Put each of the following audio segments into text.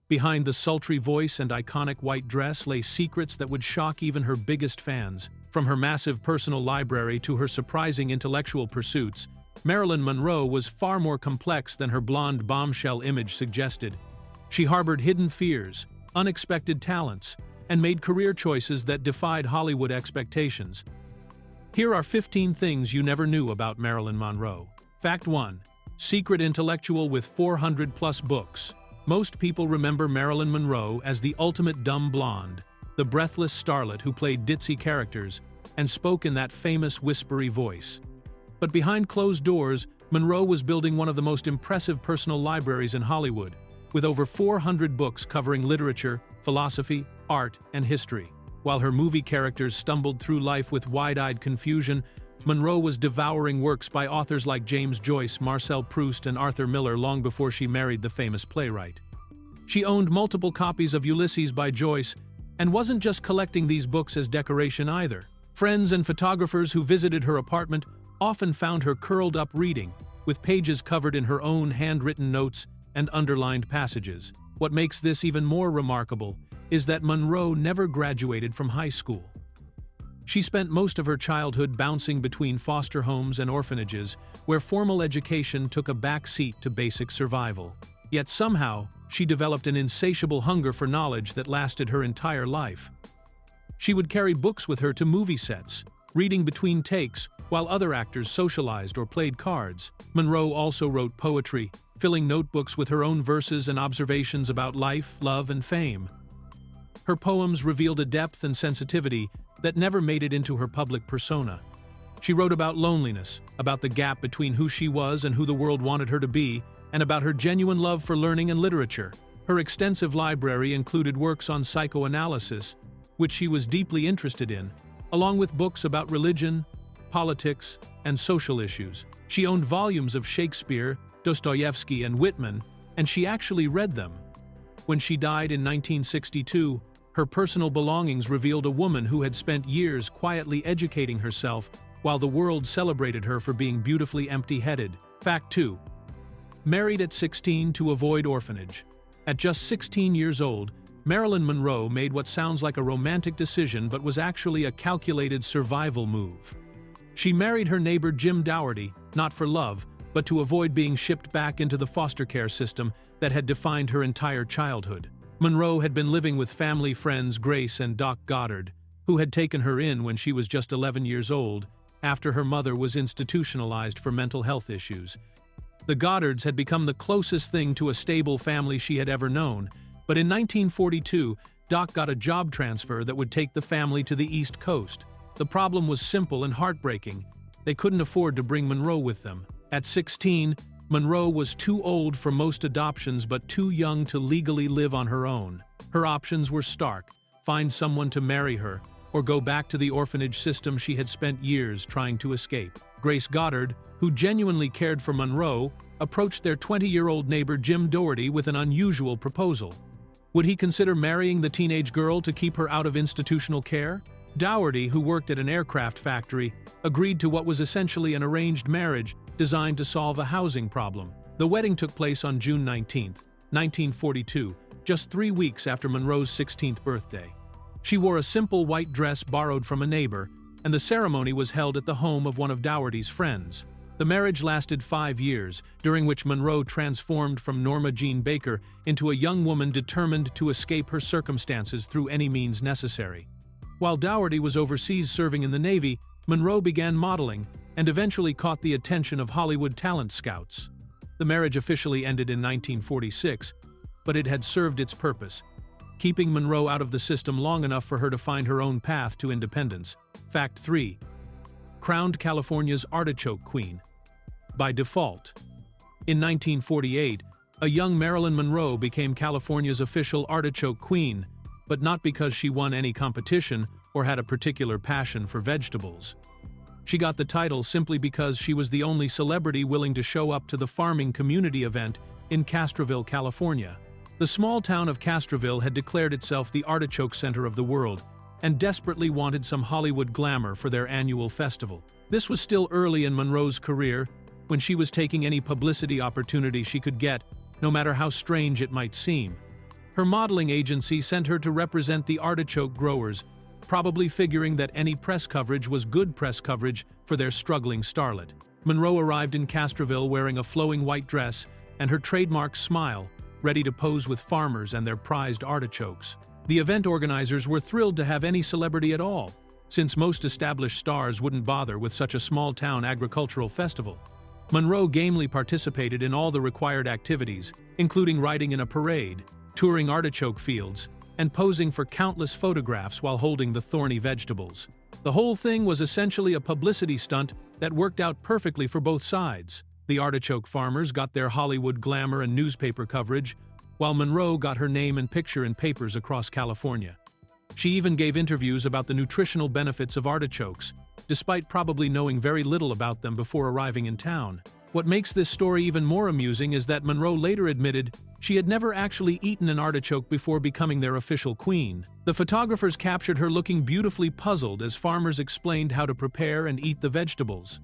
Behind the sultry voice and iconic white dress lay secrets that would shock even her biggest fans. From her massive personal library to her surprising intellectual pursuits, Marilyn Monroe was far more complex than her blonde bombshell image suggested. She harbored hidden fears, unexpected talents, and made career choices that defied Hollywood expectations. Here are 15 things you never knew about Marilyn Monroe. Fact 1. Secret intellectual with 400-plus books. Most people remember Marilyn Monroe as the ultimate dumb blonde, the breathless starlet who played ditzy characters and spoke in that famous whispery voice. But behind closed doors, Monroe was building one of the most impressive personal libraries in Hollywood, with over 400 books covering literature, philosophy, art, and history. While her movie characters stumbled through life with wide-eyed confusion, Monroe was devouring works by authors like James Joyce, Marcel Proust, and Arthur Miller long before she married the famous playwright. She owned multiple copies of Ulysses by Joyce and wasn't just collecting these books as decoration either. Friends and photographers who visited her apartment often found her curled up reading, with pages covered in her own handwritten notes and underlined passages. What makes this even more remarkable is that Monroe never graduated from high school. She spent most of her childhood bouncing between foster homes and orphanages, where formal education took a back seat to basic survival. Yet somehow, she developed an insatiable hunger for knowledge that lasted her entire life. She would carry books with her to movie sets, reading between takes, while other actors socialized or played cards. Monroe also wrote poetry, filling notebooks with her own verses and observations about life, love, and fame. Her poems revealed a depth and sensitivity that never made it into her public persona. She wrote about loneliness, about the gap between who she was and who the world wanted her to be, and about her genuine love for learning and literature. Her extensive library included works on psychoanalysis, which she was deeply interested in, along with books about religion, politics, and social issues. She owned volumes of Shakespeare, Dostoevsky, and Whitman, and she actually read them. When she died in 1962, her personal belongings revealed a woman who had spent years quietly educating herself while the world celebrated her for being beautifully empty-headed. Fact 2. Married at 16 to avoid orphanage. At just 16 years old, Marilyn Monroe made what sounds like a romantic decision but was actually a calculated survival move. She married her neighbor Jim Dougherty, not for love, but to avoid being shipped back into the foster care system that had defined her entire childhood. Monroe had been living with family friends Grace and Doc Goddard, who had taken her in when she was just 11 years old, after her mother was institutionalized for mental health issues. The Goddards had become the closest thing to a stable family she had ever known, but in 1942, Doc got a job transfer that would take the family to the East Coast. The problem was simple and heartbreaking. They couldn't afford to bring Monroe with them. At 16, Monroe was too old for most adoptions but too young to legally live on her own. Her options were stark: find someone to marry her, or go back to the orphanage system she had spent years trying to escape. Grace Goddard, who genuinely cared for Monroe, approached their 20-year-old neighbor Jim Dougherty with an unusual proposal. Would he consider marrying the teenage girl to keep her out of institutional care? Dougherty, who worked at an aircraft factory, agreed to what was essentially an arranged marriage designed to solve a housing problem. The wedding took place on June 19, 1942, just 3 weeks after Monroe's 16th birthday. She wore a simple white dress borrowed from a neighbor, and the ceremony was held at the home of one of Dougherty's friends. The marriage lasted 5 years, during which Monroe transformed from Norma Jean Baker into a young woman determined to escape her circumstances through any means necessary. While Dougherty was overseas serving in the Navy, Monroe began modeling and eventually caught the attention of Hollywood talent scouts. The marriage officially ended in 1946, but it had served its purpose, keeping Monroe out of the system long enough for her to find her own path to independence. Fact 3. Crowned California's Artichoke Queen. By default. In 1948, a young Marilyn Monroe became California's official Artichoke Queen, but not because she won any competition or had a particular passion for vegetables. She got the title simply because she was the only celebrity willing to show up to the farming community event in Castroville, California. The small town of Castroville had declared itself the artichoke center of the world and desperately wanted some Hollywood glamour for their annual festival. This was still early in Monroe's career, when she was taking any publicity opportunity she could get, no matter how strange it might seem. Her modeling agency sent her to represent the artichoke growers, probably figuring that any press coverage was good press coverage for their struggling starlet. Monroe arrived in Castroville wearing a flowing white dress and her trademark smile, ready to pose with farmers and their prized artichokes. The event organizers were thrilled to have any celebrity at all, since most established stars wouldn't bother with such a small-town agricultural festival. Monroe gamely participated in all the required activities, including riding in a parade, touring artichoke fields, and posing for countless photographs while holding the thorny vegetables. The whole thing was essentially a publicity stunt that worked out perfectly for both sides. The artichoke farmers got their Hollywood glamour and newspaper coverage, while Monroe got her name and picture in papers across California. She even gave interviews about the nutritional benefits of artichokes, despite probably knowing very little about them before arriving in town. What makes this story even more amusing is that Monroe later admitted she had never actually eaten an artichoke before becoming their official queen. The photographers captured her looking beautifully puzzled as farmers explained how to prepare and eat the vegetables.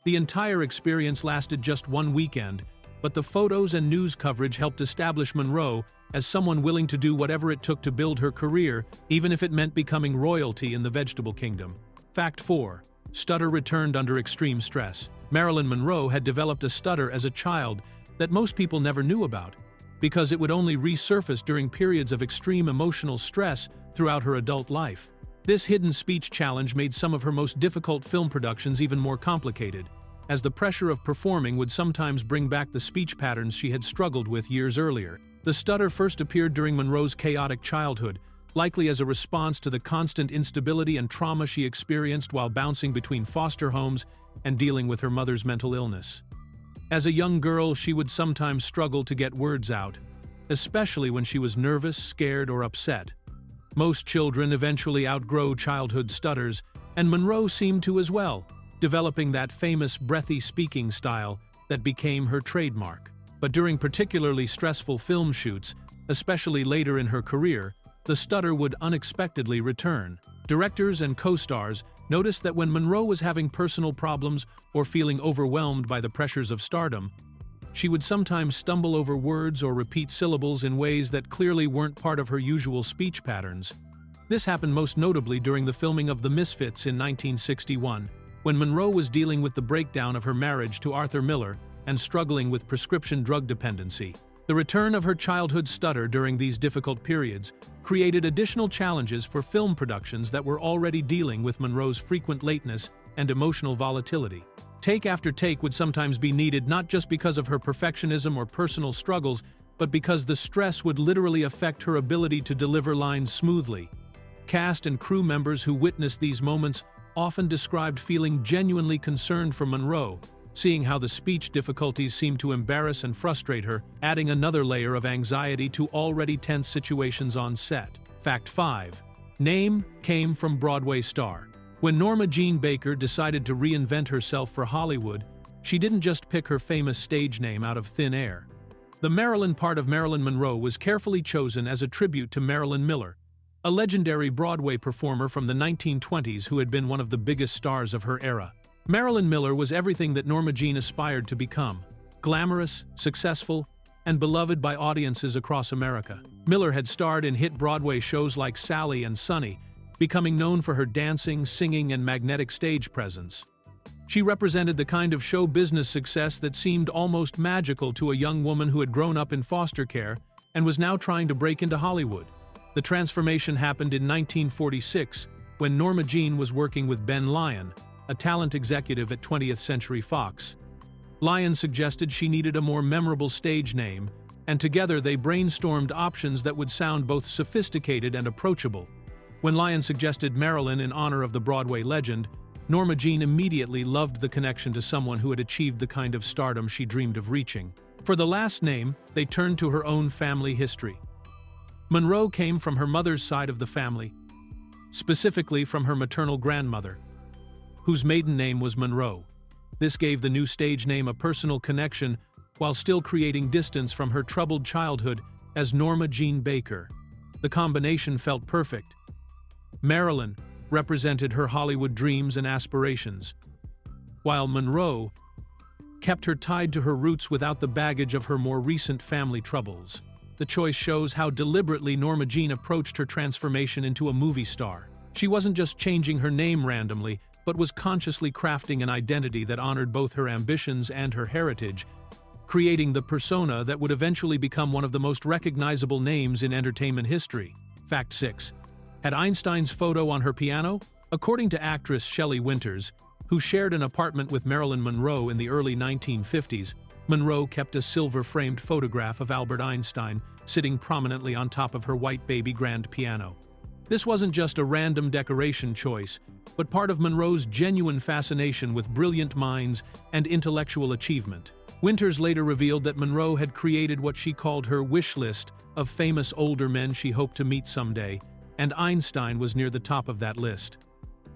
The entire experience lasted just one weekend, but the photos and news coverage helped establish Monroe as someone willing to do whatever it took to build her career, even if it meant becoming royalty in the vegetable kingdom. Fact 4. Stutter returned under extreme stress. Marilyn Monroe had developed a stutter as a child that most people never knew about, because it would only resurface during periods of extreme emotional stress throughout her adult life. This hidden speech challenge made some of her most difficult film productions even more complicated, as the pressure of performing would sometimes bring back the speech patterns she had struggled with years earlier. The stutter first appeared during Monroe's chaotic childhood, likely as a response to the constant instability and trauma she experienced while bouncing between foster homes and dealing with her mother's mental illness. As a young girl, she would sometimes struggle to get words out, especially when she was nervous, scared, or upset. Most children eventually outgrow childhood stutters, and Monroe seemed to as well, developing that famous breathy speaking style that became her trademark. But during particularly stressful film shoots, especially later in her career, the stutter would unexpectedly return. Directors and co-stars noticed that when Monroe was having personal problems or feeling overwhelmed by the pressures of stardom, she would sometimes stumble over words or repeat syllables in ways that clearly weren't part of her usual speech patterns. This happened most notably during the filming of The Misfits in 1961, when Monroe was dealing with the breakdown of her marriage to Arthur Miller and struggling with prescription drug dependency. The return of her childhood stutter during these difficult periods created additional challenges for film productions that were already dealing with Monroe's frequent lateness and emotional volatility. Take after take would sometimes be needed not just because of her perfectionism or personal struggles, but because the stress would literally affect her ability to deliver lines smoothly. Cast and crew members who witnessed these moments often described feeling genuinely concerned for Monroe, seeing how the speech difficulties seemed to embarrass and frustrate her, adding another layer of anxiety to already tense situations on set. Fact 5. Name came from Broadway star. When Norma Jean Baker decided to reinvent herself for Hollywood, she didn't just pick her famous stage name out of thin air. The Marilyn part of Marilyn Monroe was carefully chosen as a tribute to Marilyn Miller, a legendary Broadway performer from the 1920s who had been one of the biggest stars of her era. Marilyn Miller was everything that Norma Jean aspired to become: glamorous, successful, and beloved by audiences across America. Miller had starred in hit Broadway shows like Sally and Sunny, becoming known for her dancing, singing, and magnetic stage presence. She represented the kind of show business success that seemed almost magical to a young woman who had grown up in foster care and was now trying to break into Hollywood. The transformation happened in 1946, when Norma Jean was working with Ben Lyon, a talent executive at 20th Century Fox. Lyon suggested she needed a more memorable stage name, and together they brainstormed options that would sound both sophisticated and approachable. When Lyon suggested Marilyn in honor of the Broadway legend, Norma Jean immediately loved the connection to someone who had achieved the kind of stardom she dreamed of reaching. For the last name, they turned to her own family history. Monroe came from her mother's side of the family, specifically from her maternal grandmother, whose maiden name was Monroe. This gave the new stage name a personal connection while still creating distance from her troubled childhood as Norma Jean Baker. The combination felt perfect. Marilyn represented her Hollywood dreams and aspirations, while Monroe kept her tied to her roots without the baggage of her more recent family troubles. the choice shows how deliberately Norma Jean approached her transformation into a movie star. She wasn't just changing her name randomly, but was consciously crafting an identity that honored both her ambitions and her heritage, creating the persona that would eventually become one of the most recognizable names in entertainment history. Fact 6. Had Einstein's photo on her piano? According to actress Shelley Winters, who shared an apartment with Marilyn Monroe in the early 1950s, Monroe kept a silver-framed photograph of Albert Einstein sitting prominently on top of her white baby grand piano. This wasn't just a random decoration choice, but part of Monroe's genuine fascination with brilliant minds and intellectual achievement. Winters later revealed that Monroe had created what she called her wish list of famous older men she hoped to meet someday, and Einstein was near the top of that list.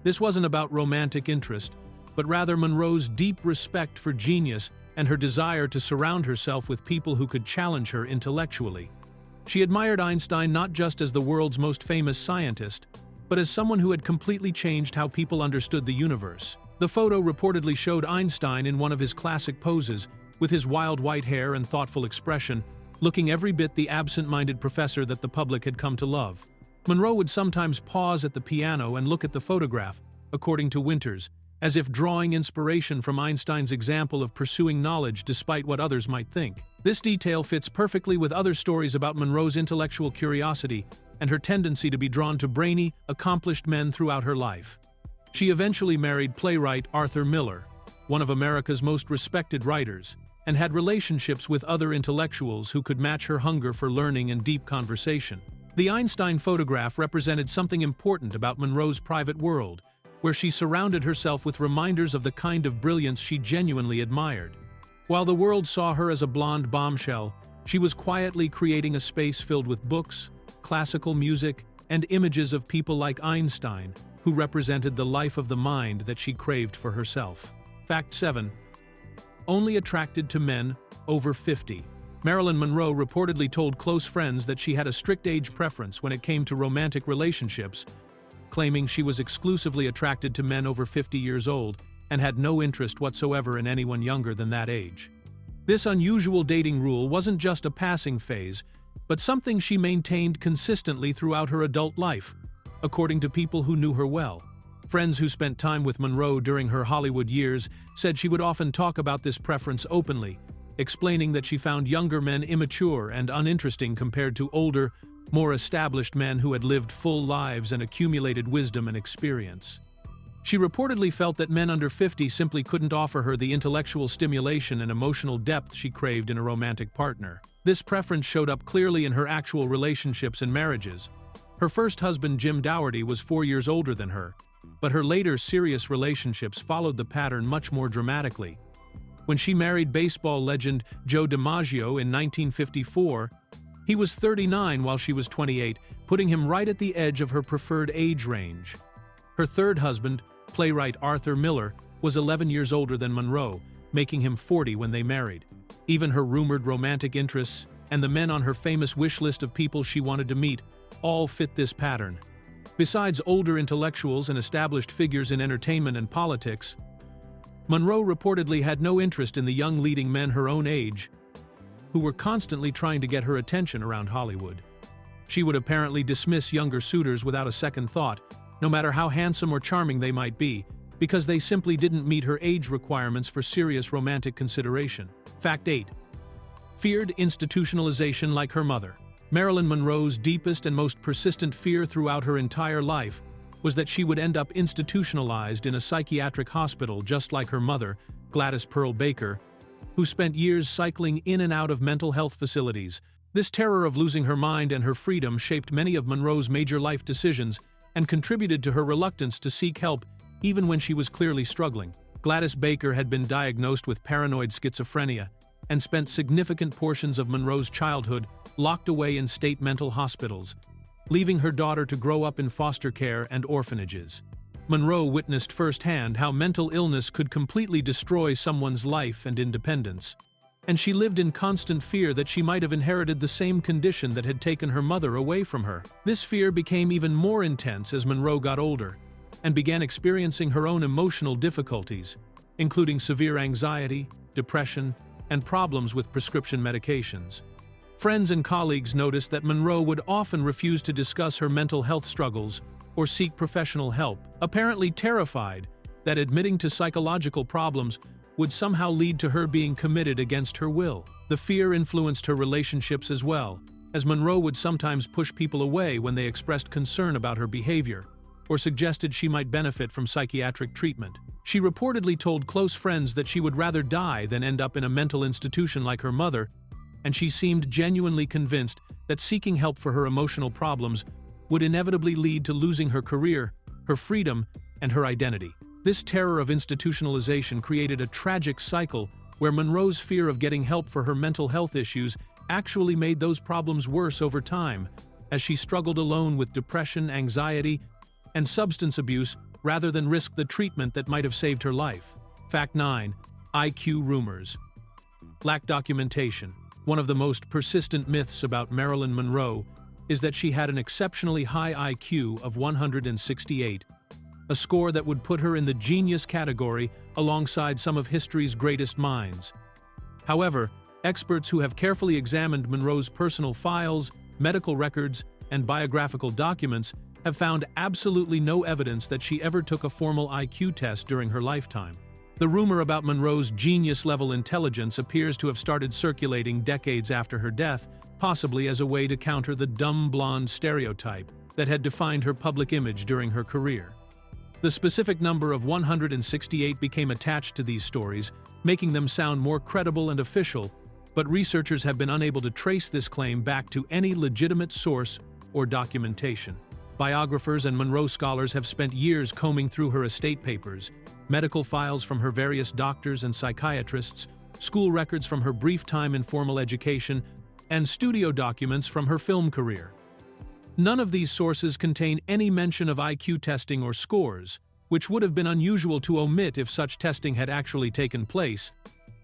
This wasn't about romantic interest, but rather Monroe's deep respect for genius and her desire to surround herself with people who could challenge her intellectually. She admired Einstein not just as the world's most famous scientist, but as someone who had completely changed how people understood the universe. The photo reportedly showed Einstein in one of his classic poses, with his wild white hair and thoughtful expression, looking every bit the absent-minded professor that the public had come to love. Monroe would sometimes pause at the piano and look at the photograph, according to Winters, as if drawing inspiration from Einstein's example of pursuing knowledge despite what others might think. This detail fits perfectly with other stories about Monroe's intellectual curiosity and her tendency to be drawn to brainy, accomplished men throughout her life. She eventually married playwright Arthur Miller, one of America's most respected writers, and had relationships with other intellectuals who could match her hunger for learning and deep conversation. The Einstein photograph represented something important about Monroe's private world, where she surrounded herself with reminders of the kind of brilliance she genuinely admired. While the world saw her as a blonde bombshell, she was quietly creating a space filled with books, classical music, and images of people like Einstein, who represented the life of the mind that she craved for herself. Fact 7. Only attracted to men over 50. Marilyn Monroe reportedly told close friends that she had a strict age preference when it came to romantic relationships, claiming she was exclusively attracted to men over 50 years old and had no interest whatsoever in anyone younger than that age. This unusual dating rule wasn't just a passing phase, but something she maintained consistently throughout her adult life, according to people who knew her well. Friends who spent time with Monroe during her Hollywood years said she would often talk about this preference openly, explaining that she found younger men immature and uninteresting compared to older, more established men who had lived full lives and accumulated wisdom and experience. She reportedly felt that men under 50 simply couldn't offer her the intellectual stimulation and emotional depth she craved in a romantic partner. This preference showed up clearly in her actual relationships and marriages. Her first husband, Jim Dougherty, was 4 years older than her, but her later serious relationships followed the pattern much more dramatically. When she married baseball legend Joe DiMaggio in 1954, he was 39 while she was 28, putting him right at the edge of her preferred age range. Her third husband, playwright Arthur Miller, was 11 years older than Monroe, making him 40 when they married. Even her rumored romantic interests and the men on her famous wish list of people she wanted to meet all fit this pattern. Besides older intellectuals and established figures in entertainment and politics, Monroe reportedly had no interest in the young leading men her own age, who were constantly trying to get her attention around Hollywood. She would apparently dismiss younger suitors without a second thought, no matter how handsome or charming they might be, because they simply didn't meet her age requirements for serious romantic consideration. Fact 8. Feared institutionalization like her mother. Marilyn Monroe's deepest and most persistent fear throughout her entire life was that she would end up institutionalized in a psychiatric hospital just like her mother, Gladys Pearl Baker, who spent years cycling in and out of mental health facilities. This terror of losing her mind and her freedom shaped many of Monroe's major life decisions and contributed to her reluctance to seek help even when she was clearly struggling. Gladys Baker had been diagnosed with paranoid schizophrenia and spent significant portions of Monroe's childhood locked away in state mental hospitals, leaving her daughter to grow up in foster care and orphanages. Monroe witnessed firsthand how mental illness could completely destroy someone's life and independence, and she lived in constant fear that she might have inherited the same condition that had taken her mother away from her. This fear became even more intense as Monroe got older and began experiencing her own emotional difficulties, including severe anxiety, depression, and problems with prescription medications. Friends and colleagues noticed that Monroe would often refuse to discuss her mental health struggles or seek professional help, apparently terrified that admitting to psychological problems would somehow lead to her being committed against her will. The fear influenced her relationships as well, as Monroe would sometimes push people away when they expressed concern about her behavior or suggested she might benefit from psychiatric treatment. She reportedly told close friends that she would rather die than end up in a mental institution like her mother, and she seemed genuinely convinced that seeking help for her emotional problems would inevitably lead to losing her career, her freedom, and her identity. This terror of institutionalization created a tragic cycle where Monroe's fear of getting help for her mental health issues actually made those problems worse over time, as she struggled alone with depression, anxiety, and substance abuse rather than risk the treatment that might have saved her life. Fact 9. IQ rumors. Lack documentation. One of the most persistent myths about Marilyn Monroe is that she had an exceptionally high IQ of 168, a score that would put her in the genius category alongside some of history's greatest minds. However, experts who have carefully examined Monroe's personal files, medical records, and biographical documents have found absolutely no evidence that she ever took a formal IQ test during her lifetime. The rumor about Monroe's genius-level intelligence appears to have started circulating decades after her death, possibly as a way to counter the dumb blonde stereotype that had defined her public image during her career. The specific number of 168 became attached to these stories, making them sound more credible and official, but researchers have been unable to trace this claim back to any legitimate source or documentation. Biographers and Monroe scholars have spent years combing through her estate papers, medical files from her various doctors and psychiatrists, school records from her brief time in formal education, and studio documents from her film career. None of these sources contain any mention of IQ testing or scores, which would have been unusual to omit if such testing had actually taken place,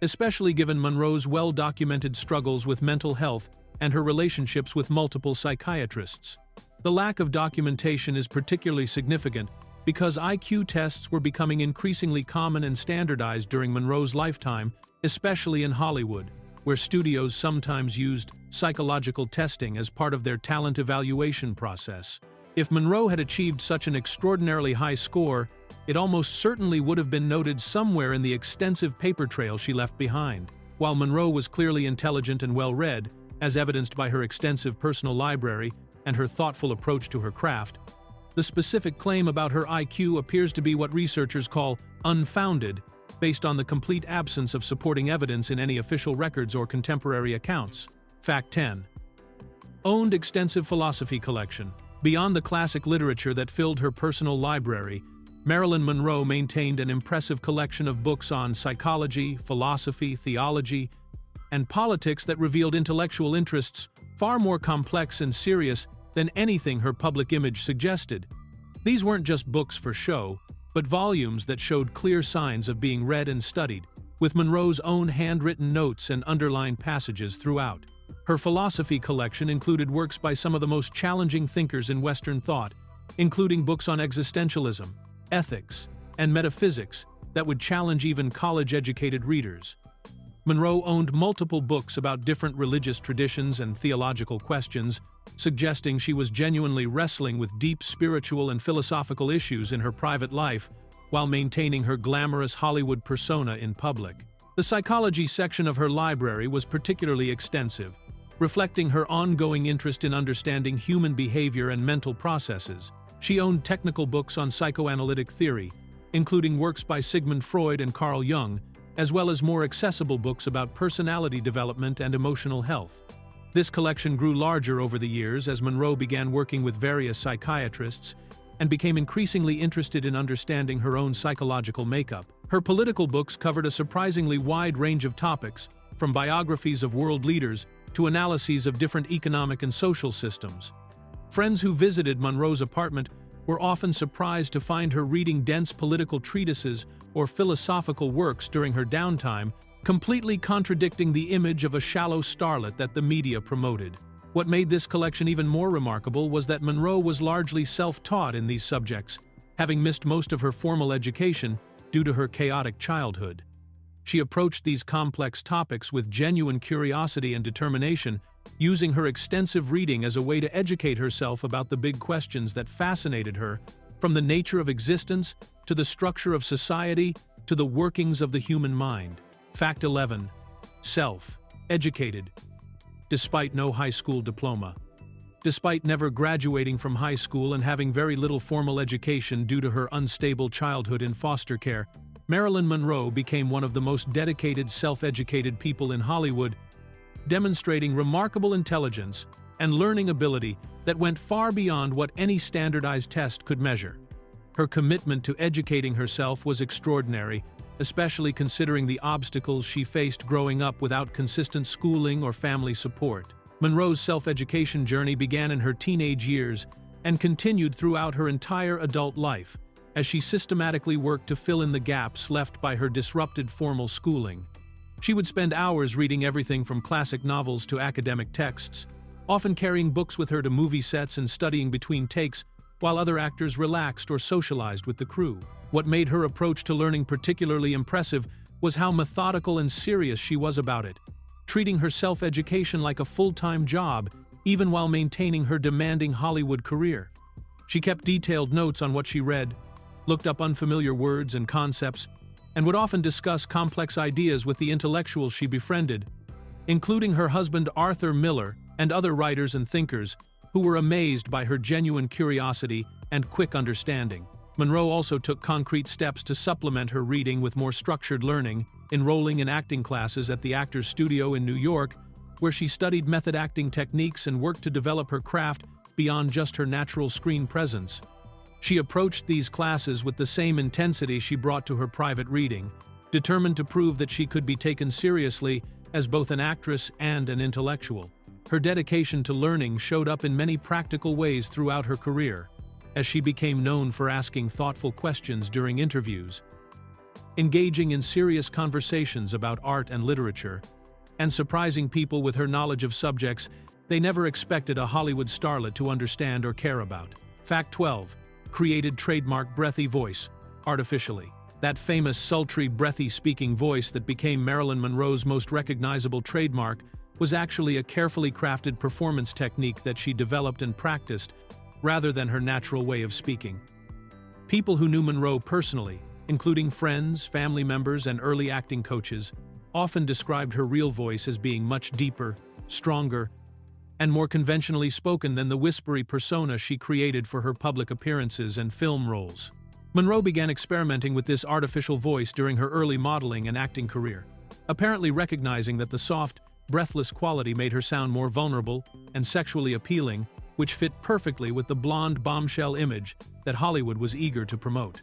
especially given Monroe's well-documented struggles with mental health and her relationships with multiple psychiatrists. The lack of documentation is particularly significant because IQ tests were becoming increasingly common and standardized during Monroe's lifetime, especially in Hollywood, where studios sometimes used psychological testing as part of their talent evaluation process. If Monroe had achieved such an extraordinarily high score, it almost certainly would have been noted somewhere in the extensive paper trail she left behind. While Monroe was clearly intelligent and well-read, as evidenced by her extensive personal library and her thoughtful approach to her craft, the specific claim about her IQ appears to be what researchers call unfounded, based on the complete absence of supporting evidence in any official records or contemporary accounts. Fact 10. Owned extensive philosophy collection. Beyond the classic literature that filled her personal library, Marilyn Monroe maintained an impressive collection of books on psychology, philosophy, theology, and politics that revealed intellectual interests far more complex and serious than anything her public image suggested. These weren't just books for show, but volumes that showed clear signs of being read and studied, with Monroe's own handwritten notes and underlined passages throughout. Her philosophy collection included works by some of the most challenging thinkers in Western thought, including books on existentialism, ethics, and metaphysics that would challenge even college-educated readers. Monroe owned multiple books about different religious traditions and theological questions, suggesting she was genuinely wrestling with deep spiritual and philosophical issues in her private life while maintaining her glamorous Hollywood persona in public. The psychology section of her library was particularly extensive, reflecting her ongoing interest in understanding human behavior and mental processes. She owned technical books on psychoanalytic theory, including works by Sigmund Freud and Carl Jung, as well as more accessible books about personality development and emotional health. This collection grew larger over the years as Monroe began working with various psychiatrists and became increasingly interested in understanding her own psychological makeup. Her political books covered a surprisingly wide range of topics, from biographies of world leaders to analyses of different economic and social systems. Friends who visited Monroe's apartment were often surprised to find her reading dense political treatises or philosophical works during her downtime, completely contradicting the image of a shallow starlet that the media promoted. What made this collection even more remarkable was that Monroe was largely self-taught in these subjects, having missed most of her formal education due to her chaotic childhood. She approached these complex topics with genuine curiosity and determination, using her extensive reading as a way to educate herself about the big questions that fascinated her, from the nature of existence, to the structure of society, to the workings of the human mind. Fact 11. Self-educated. Despite no high school diploma. Despite never graduating from high school and having very little formal education due to her unstable childhood in foster care, Marilyn Monroe became one of the most dedicated, self-educated people in Hollywood, demonstrating remarkable intelligence and learning ability that went far beyond what any standardized test could measure. Her commitment to educating herself was extraordinary, especially considering the obstacles she faced growing up without consistent schooling or family support. Monroe's self-education journey began in her teenage years and continued throughout her entire adult life, as she systematically worked to fill in the gaps left by her disrupted formal schooling. She would spend hours reading everything from classic novels to academic texts, often carrying books with her to movie sets and studying between takes while other actors relaxed or socialized with the crew. What made her approach to learning particularly impressive was how methodical and serious she was about it, treating her self-education like a full-time job, even while maintaining her demanding Hollywood career. She kept detailed notes on what she read, looked up unfamiliar words and concepts, and would often discuss complex ideas with the intellectuals she befriended, including her husband Arthur Miller and other writers and thinkers who were amazed by her genuine curiosity and quick understanding. Monroe also took concrete steps to supplement her reading with more structured learning, enrolling in acting classes at the Actors Studio in New York, where she studied method acting techniques and worked to develop her craft beyond just her natural screen presence. She approached these classes with the same intensity she brought to her private reading, determined to prove that she could be taken seriously as both an actress and an intellectual. Her dedication to learning showed up in many practical ways throughout her career, as she became known for asking thoughtful questions during interviews, engaging in serious conversations about art and literature, and surprising people with her knowledge of subjects they never expected a Hollywood starlet to understand or care about. Fact 12. Created trademark breathy voice, artificially. That famous sultry, breathy speaking voice that became Marilyn Monroe's most recognizable trademark was actually a carefully crafted performance technique that she developed and practiced, rather than her natural way of speaking. People who knew Monroe personally, including friends, family members, and early acting coaches, often described her real voice as being much deeper, stronger, and more conventionally spoken than the whispery persona she created for her public appearances and film roles. Monroe began experimenting with this artificial voice during her early modeling and acting career, apparently recognizing that the soft, breathless quality made her sound more vulnerable and sexually appealing, which fit perfectly with the blonde bombshell image that Hollywood was eager to promote.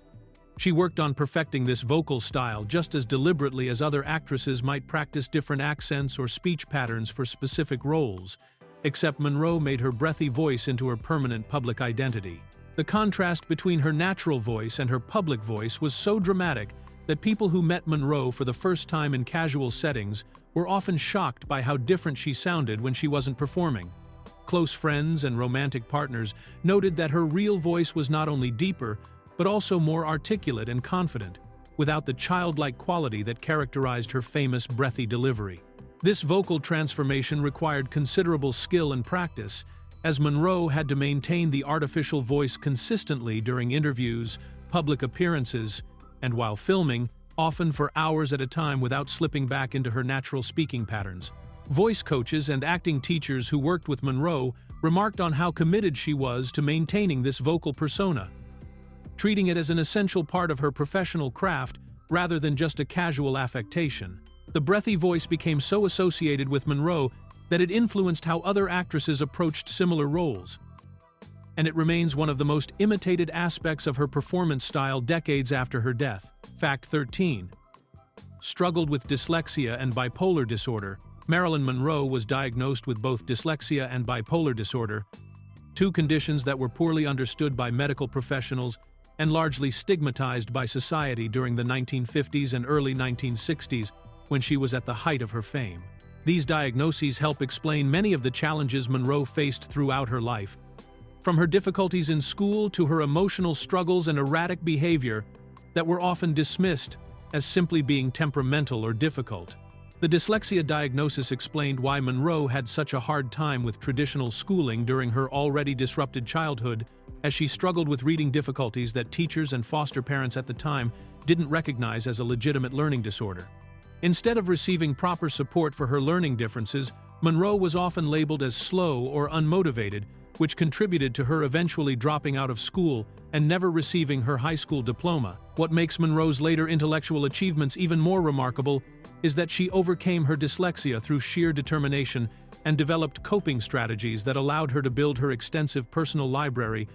She worked on perfecting this vocal style just as deliberately as other actresses might practice different accents or speech patterns for specific roles, except Monroe made her breathy voice into her permanent public identity. The contrast between her natural voice and her public voice was so dramatic that people who met Monroe for the first time in casual settings were often shocked by how different she sounded when she wasn't performing. Close friends and romantic partners noted that her real voice was not only deeper, but also more articulate and confident, without the childlike quality that characterized her famous breathy delivery. This vocal transformation required considerable skill and practice, as Monroe had to maintain the artificial voice consistently during interviews, public appearances, and while filming, often for hours at a time without slipping back into her natural speaking patterns. Voice coaches and acting teachers who worked with Monroe remarked on how committed she was to maintaining this vocal persona, treating it as an essential part of her professional craft rather than just a casual affectation. The breathy voice became so associated with Monroe that it influenced how other actresses approached similar roles, and it remains one of the most imitated aspects of her performance style decades after her death. Fact 13. Struggled with dyslexia and bipolar disorder. Marilyn Monroe was diagnosed with both dyslexia and bipolar disorder, two conditions that were poorly understood by medical professionals and largely stigmatized by society during the 1950s and early 1960s, when she was at the height of her fame. These diagnoses help explain many of the challenges Monroe faced throughout her life, from her difficulties in school to her emotional struggles and erratic behavior that were often dismissed as simply being temperamental or difficult. The dyslexia diagnosis explained why Monroe had such a hard time with traditional schooling during her already disrupted childhood, as she struggled with reading difficulties that teachers and foster parents at the time didn't recognize as a legitimate learning disorder. Instead of receiving proper support for her learning differences, Monroe was often labeled as slow or unmotivated, which contributed to her eventually dropping out of school and never receiving her high school diploma. What makes Monroe's later intellectual achievements even more remarkable is that she overcame her dyslexia through sheer determination and developed coping strategies that allowed her to build her extensive personal library,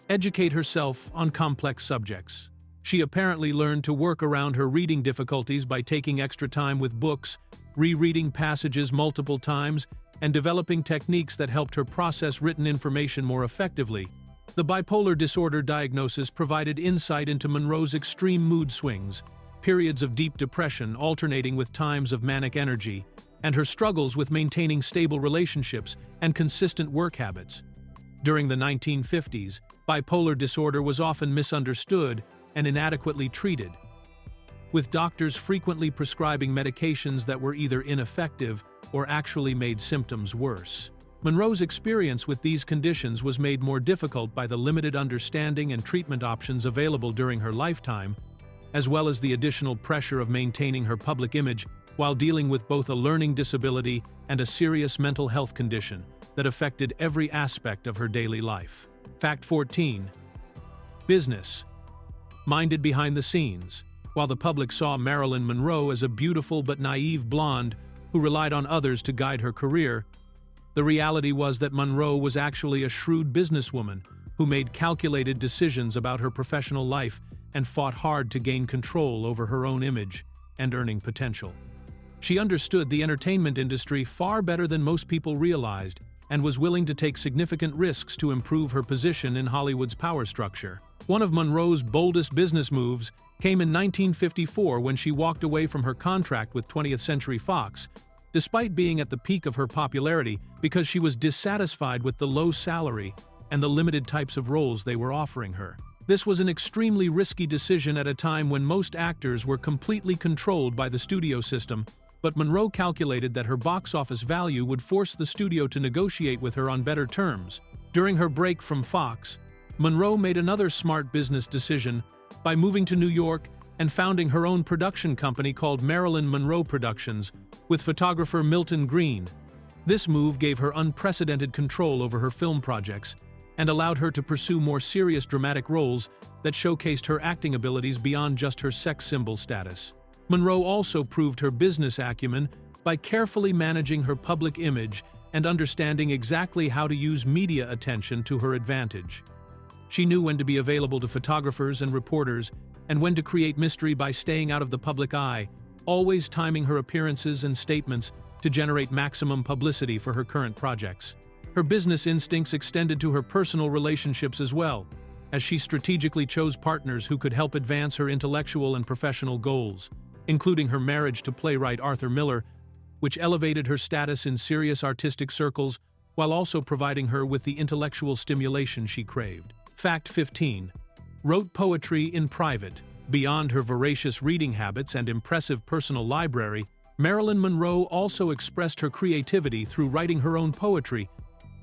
educate herself on complex subjects. She apparently learned to work around her reading difficulties by taking extra time with books, rereading passages multiple times, and developing techniques that helped her process written information more effectively. The bipolar disorder diagnosis provided insight into Monroe's extreme mood swings, periods of deep depression alternating with times of manic energy, and her struggles with maintaining stable relationships and consistent work habits. During the 1950s, bipolar disorder was often misunderstood and inadequately treated, with doctors frequently prescribing medications that were either ineffective or actually made symptoms worse. Monroe's experience with these conditions was made more difficult by the limited understanding and treatment options available during her lifetime, as well as the additional pressure of maintaining her public image while dealing with both a learning disability and a serious mental health condition that affected every aspect of her daily life. Fact 14. Business. Minded behind the scenes. While the public saw Marilyn Monroe as a beautiful but naive blonde who relied on others to guide her career, the reality was that Monroe was actually a shrewd businesswoman who made calculated decisions about her professional life and fought hard to gain control over her own image and earning potential. She understood the entertainment industry far better than most people realized and was willing to take significant risks to improve her position in Hollywood's power structure. One of Monroe's boldest business moves came in 1954 when she walked away from her contract with 20th Century Fox, despite being at the peak of her popularity, because she was dissatisfied with the low salary and the limited types of roles they were offering her. This was an extremely risky decision at a time when most actors were completely controlled by the studio system, but Monroe calculated that her box office value would force the studio to negotiate with her on better terms. During her break from Fox, Monroe made another smart business decision by moving to New York and founding her own production company called Marilyn Monroe Productions with photographer Milton Green. This move gave her unprecedented control over her film projects and allowed her to pursue more serious dramatic roles that showcased her acting abilities beyond just her sex symbol status. Monroe also proved her business acumen by carefully managing her public image and understanding exactly how to use media attention to her advantage. She knew when to be available to photographers and reporters and when to create mystery by staying out of the public eye, always timing her appearances and statements to generate maximum publicity for her current projects. Her business instincts extended to her personal relationships as well, as she strategically chose partners who could help advance her intellectual and professional goals, including her marriage to playwright Arthur Miller, which elevated her status in serious artistic circles while also providing her with the intellectual stimulation she craved. Fact 15. Wrote poetry in private. Beyond her voracious reading habits and impressive personal library, Marilyn Monroe also expressed her creativity through writing her own poetry,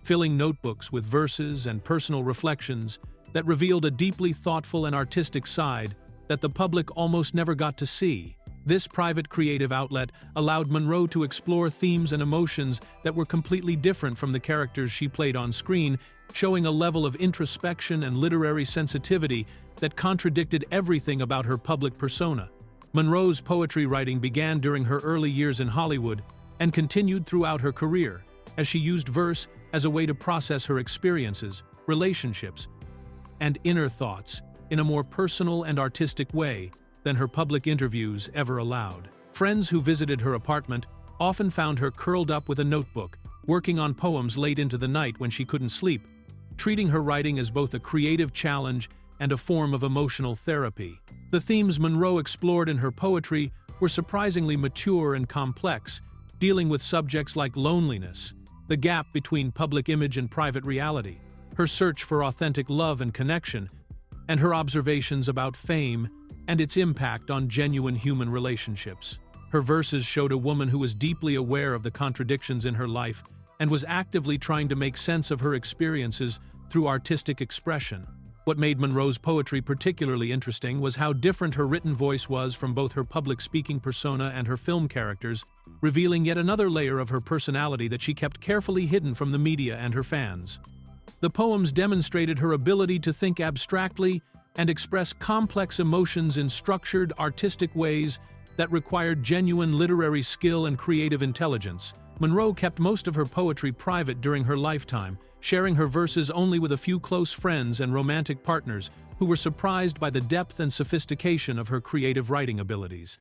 filling notebooks with verses and personal reflections that revealed a deeply thoughtful and artistic side that the public almost never got to see. This private creative outlet allowed Monroe to explore themes and emotions that were completely different from the characters she played on screen, showing a level of introspection and literary sensitivity that contradicted everything about her public persona. Monroe's poetry writing began during her early years in Hollywood and continued throughout her career, as she used verse as a way to process her experiences, relationships, and inner thoughts in a more personal and artistic way than her public interviews ever allowed. Friends who visited her apartment often found her curled up with a notebook, working on poems late into the night when she couldn't sleep, treating her writing as both a creative challenge and a form of emotional therapy. The themes Monroe explored in her poetry were surprisingly mature and complex, dealing with subjects like loneliness, the gap between public image and private reality, her search for authentic love and connection, and her observations about fame, and its impact on genuine human relationships. Her verses showed a woman who was deeply aware of the contradictions in her life and was actively trying to make sense of her experiences through artistic expression. What made Monroe's poetry particularly interesting was how different her written voice was from both her public speaking persona and her film characters, revealing yet another layer of her personality that she kept carefully hidden from the media and her fans. The poems demonstrated her ability to think abstractly and express complex emotions in structured, artistic ways that required genuine literary skill and creative intelligence. Monroe kept most of her poetry private during her lifetime, sharing her verses only with a few close friends and romantic partners who were surprised by the depth and sophistication of her creative writing abilities.